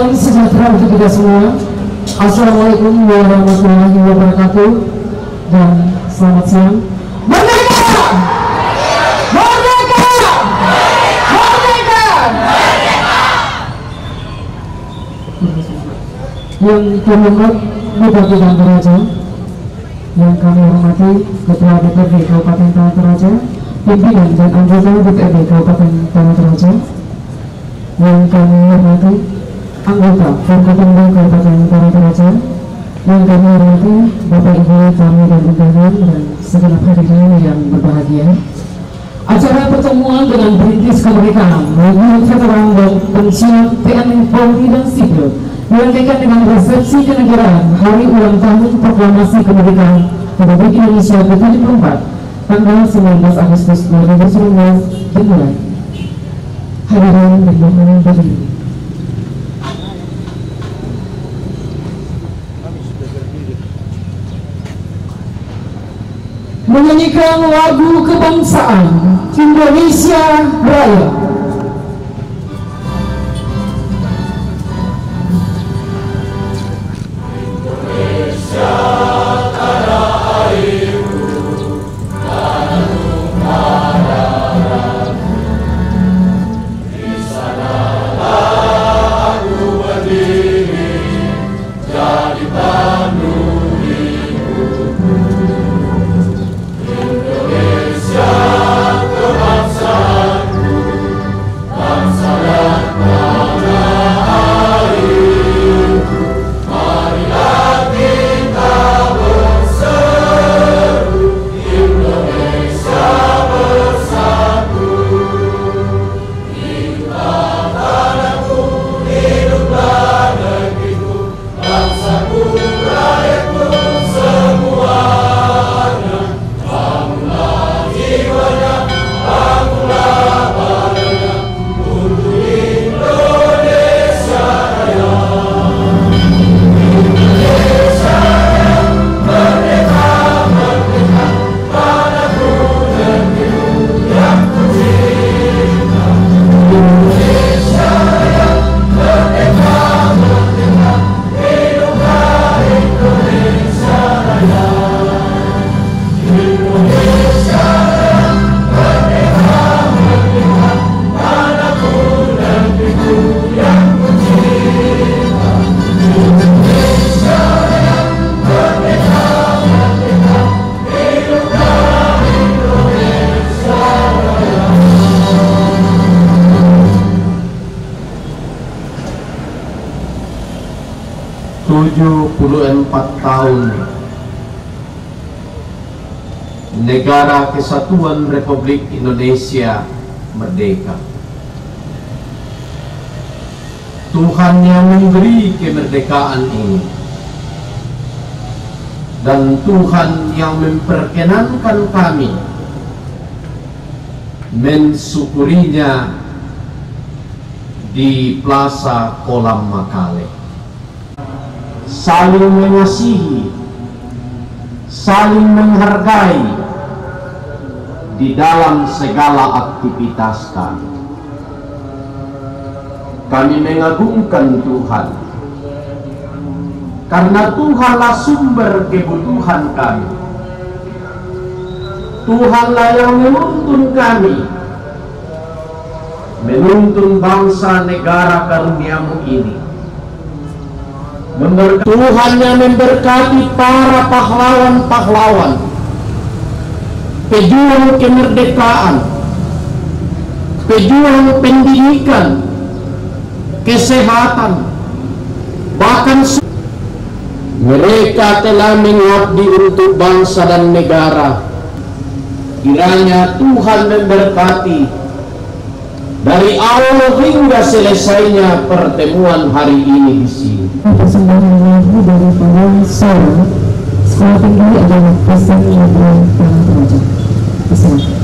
Salam sejahtera untuk kita semua. Assalamualaikum warahmatullahi wabarakatuh dan selamat siang. Merdeka! Merdeka! Merdeka! Yang terhormat Bupati dan Toraja, yang kami hormati Ketua DPRD Kabupaten Tanah Toraja, pimpinan dan anggota DPRD Kabupaten Tanah Toraja, yang kami hormati anggota Forkopimda Kabupaten Tanah Toraja, yang kami hormati Bapak Ibu tamu dan undangan dan segenap hadirin yang berbahagia. Acara pertemuan dengan Perintis Kemerdekaan bagi veteran dan pensiun TNI Polri dan Sipil dilanjutkan dengan resepsi kenegaraan Hari Ulang Tahun Proklamasi Kemerdekaan Republik Indonesia ke-74 tanggal 19 Agustus 2019 dimulai. Hadirin dimohon berdiri. Menyanyikan lagu kebangsaan Indonesia Raya. Tahun Negara Kesatuan Republik Indonesia merdeka. Tuhan yang memberi kemerdekaan ini dan Tuhan yang memperkenankan kami mensyukurinya di Plaza Kolam Makale. Saling mengasihi, saling menghargai di dalam segala aktivitas kami. Kami mengagungkan Tuhan karena Tuhanlah sumber kebutuhan kami. Tuhanlah yang menuntun kami, menuntun bangsa negara karuniamu ini. Tuhan yang memberkati para pahlawan-pahlawan, pejuang kemerdekaan, pejuang pendidikan, kesehatan, bahkan mereka telah mengabdi untuk bangsa dan negara. Kiranya Tuhan memberkati dari awal hingga selesainya pertemuan hari ini di sini. Persembahan lagu dari para solo Sekolah Tinggi adalah Pesan Labuan Tanah Toraja. Silakan.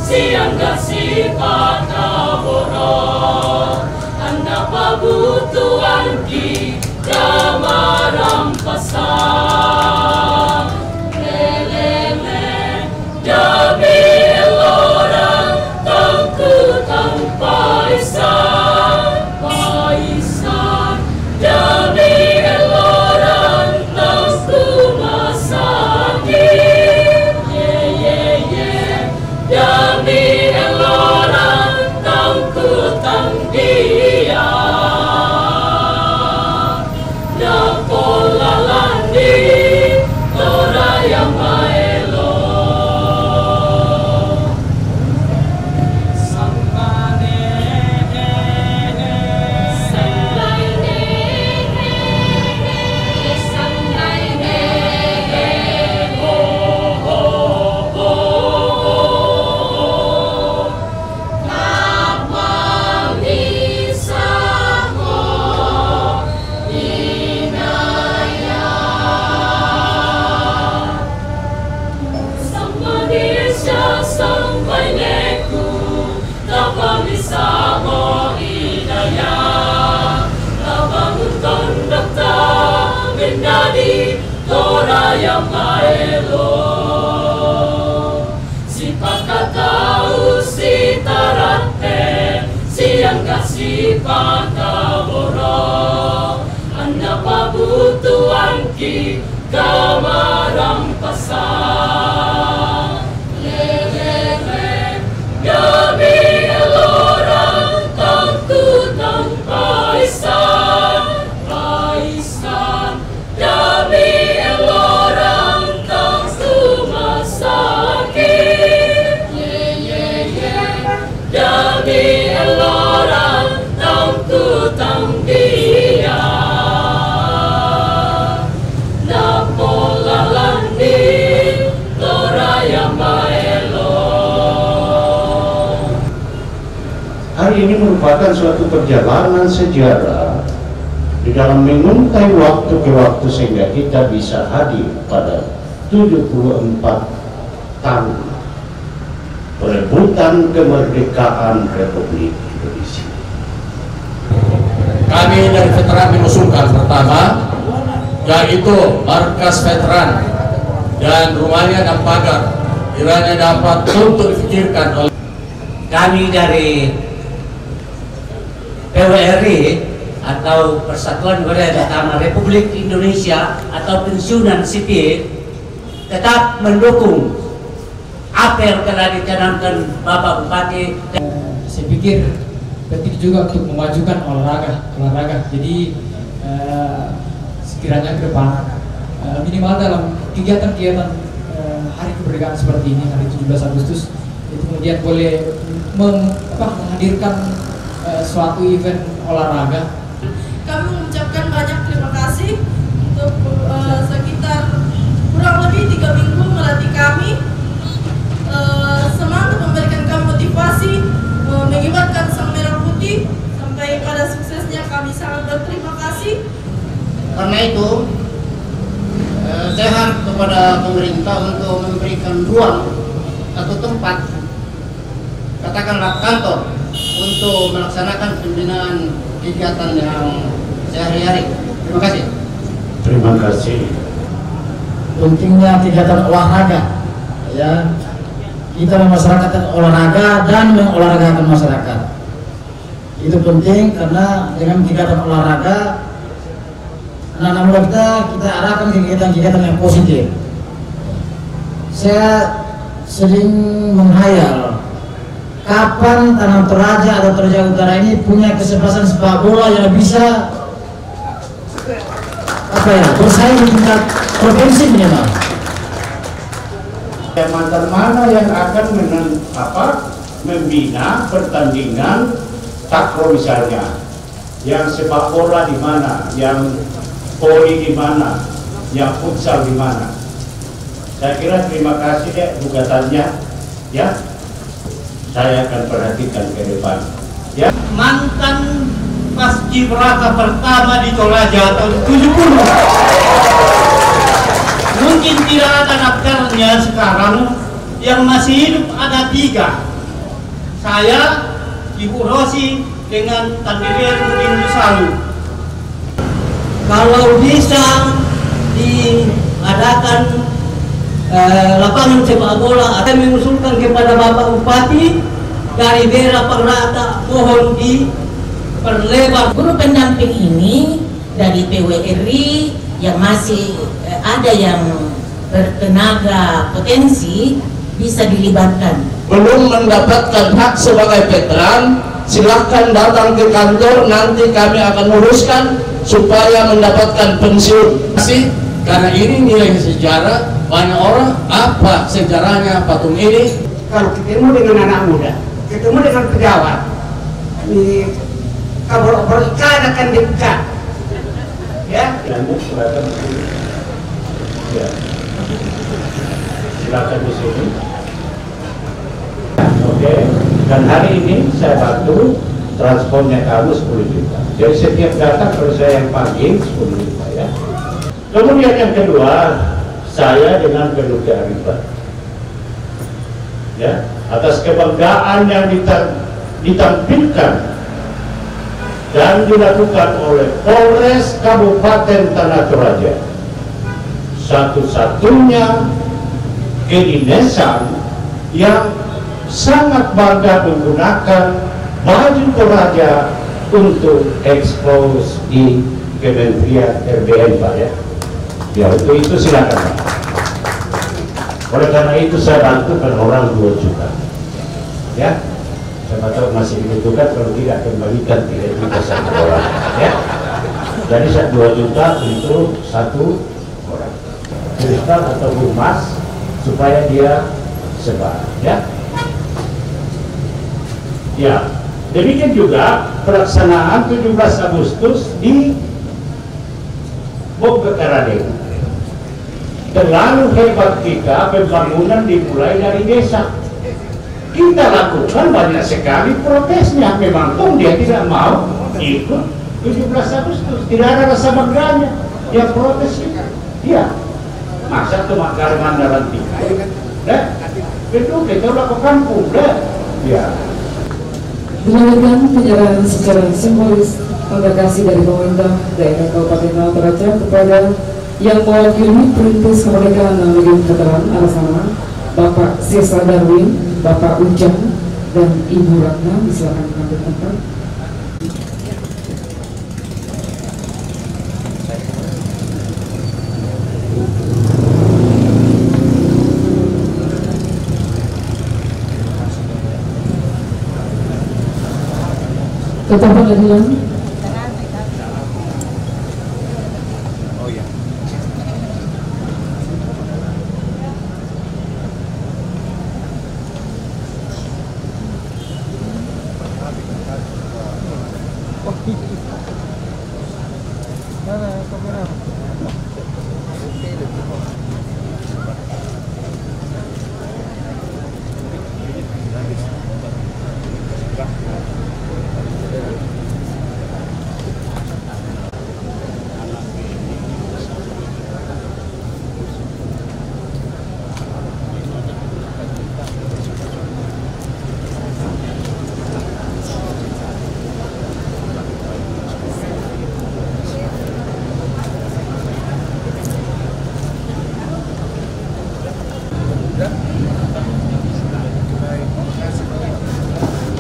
siang kasih pataboro anda pabutuan kita marampasan lelele dami elorang tangku tanpa isan paisan dami elorang tangku masakit dami elorang tangku tang dia napola landi toraya maelo sangane sampai neku tak bisa mo idaya tabangun kondukta bendadi toraya maelo si pakatau si tarate siang kasih pataboro anda pabutuan ki kamarampasan dami elorang tangku tanpa isan paisan dami elorang tangku masakit dami elorang tangku tang dia napola landi toraya maelo. Hari ini merupakan suatu perjalanan sejarah di dalam menguntai waktu ke waktu sehingga kita bisa hadir pada 74 tahun perebutan kemerdekaan Republik Indonesia. Kami dari veteran mengusulkan pertama yaitu markas veteran dan rumahnya dan pagar kiranya dapat untuk dipikirkan oleh kami dari PWRI atau Persatuan Wilayah Utama Republik Indonesia atau pensiunan sipil tetap mendukung apa yang telah dicanangkan Bapak Bupati. Saya pikir penting juga untuk memajukan olahraga. Jadi sekiranya ke depan minimal dalam kegiatan-kegiatan hari kemerdekaan seperti ini, hari 17 Agustus itu kemudian boleh menghadirkan suatu event olahraga. Kami mengucapkan banyak terima kasih untuk sekitar kurang lebih 3 minggu melatih kami, semangat memberikan kami motivasi, mengibarkan sang merah putih sampai pada suksesnya. Kami sangat berterima kasih. Karena itu saya harap kepada pemerintah untuk memberikan ruang atau tempat, katakanlah kantor, untuk melaksanakan pembinaan kegiatan yang sehari-hari. Terima kasih. Terima kasih. Pentingnya kegiatan olahraga, ya, kita memasyarakatkan olahraga dan mengolahragakan masyarakat. Itu penting karena dengan kegiatan olahraga anak-anak muda kita arahkan kegiatan-kegiatan yang positif. Saya sering menghayal kapan Tanah Toraja atau Toraja Utara ini punya kesempatan sepak bola yang bisa bersaing di tingkat provinsi minimal. Kecamatan mana yang akan membina pertandingan takro misalnya, yang sepak bola di mana, yang voli di mana, yang futsal di mana. Saya kira terima kasih deh gugatannya, ya. Saya akan perhatikan ke depan. Ya. Mantan paskibraka pertama di Toraja tahun 70. Mungkin tidak ada daftarnya sekarang, yang masih hidup ada 3. Saya, Ibu Rosi, dengan Tandirir Mudin Dusalu. Kalau bisa diadakan lapangan sepak bola, akan mengusulkan kepada Bapak Bupati dari daerah Perrata mohon diperlebar. Guru pendamping ini dari PWRI yang masih ada yang bertenaga potensi bisa dilibatkan. Belum mendapatkan hak sebagai veteran, silahkan datang ke kantor, nanti kami akan uruskan supaya mendapatkan pensiun. Karena ini nilai sejarah, banyak orang apa sejarahnya patung ini. Kalau ketemu dengan anak muda, ketemu dengan pejabat, kalau berikan akan diikat, ya. Ya. Silakan di sini. Oke. Dan hari ini saya bantu transportnya kamu 10 juta. Jadi setiap datang kalau saya yang panggil 10 juta ya. Kemudian yang kedua, saya dengan penuh kearifan. Ya, atas kebanggaan yang ditampilkan dan dilakukan oleh Polres Kabupaten Tanah Toraja, satu-satunya kedinasan yang sangat bangga menggunakan baju Toraja untuk ekspos di Kementerian RBN, Pak ya. Ya, untuk itu silakan Pak. Oleh karena itu saya bantu per orang 2 juta. Ya, saya tahu masih dibutuhkan, kalau tidak kembalikan 3 juta satu orang. Ya, jadi 2 juta untuk satu orang. Kristal atau humas supaya dia sebar. Ya, ya. Demikian juga pelaksanaan 17 Agustus di Bogor. Terlalu hebat kita, pembangunan dimulai dari desa. Kita lakukan banyak sekali protesnya. Memang dia tidak mau ikut 17 Agustus. Tidak ada rasa bangganya. Dia protes kita. Iya. Masa cuma karena dalam tiga. Itu kita udah ke kampung. Ya. Menyampaikan penyerahan secara simbolis tanda kasih dari pemerintah daerah Kabupaten Tanah Toraja kepada yang mewakili Perintis Kemerdekaan dan Legenda Veteran Alasama, Bapak Sesa Darwin, Bapak Ujang, dan Ibu Ratna. Silakan mengambil tempat. Ketua Pengadilan.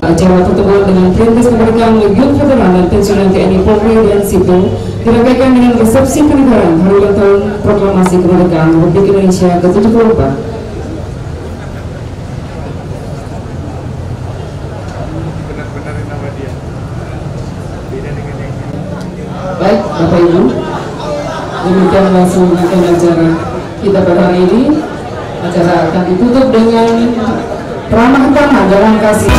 Acara pertemuan dengan Perintis Kemerdekaan Legenda Veteran dan Pensiunan TNI Polri dan Sipil dirangkaikan dengan resepsi kenegaraan hari ulang tahun Proklamasi Kemerdekaan Republik Indonesia ke-74. Baik, Bapak Ibu, demikian langsung akan acara kita pada hari ini. Acara akan ditutup dengan ramah tamah dalam kasih.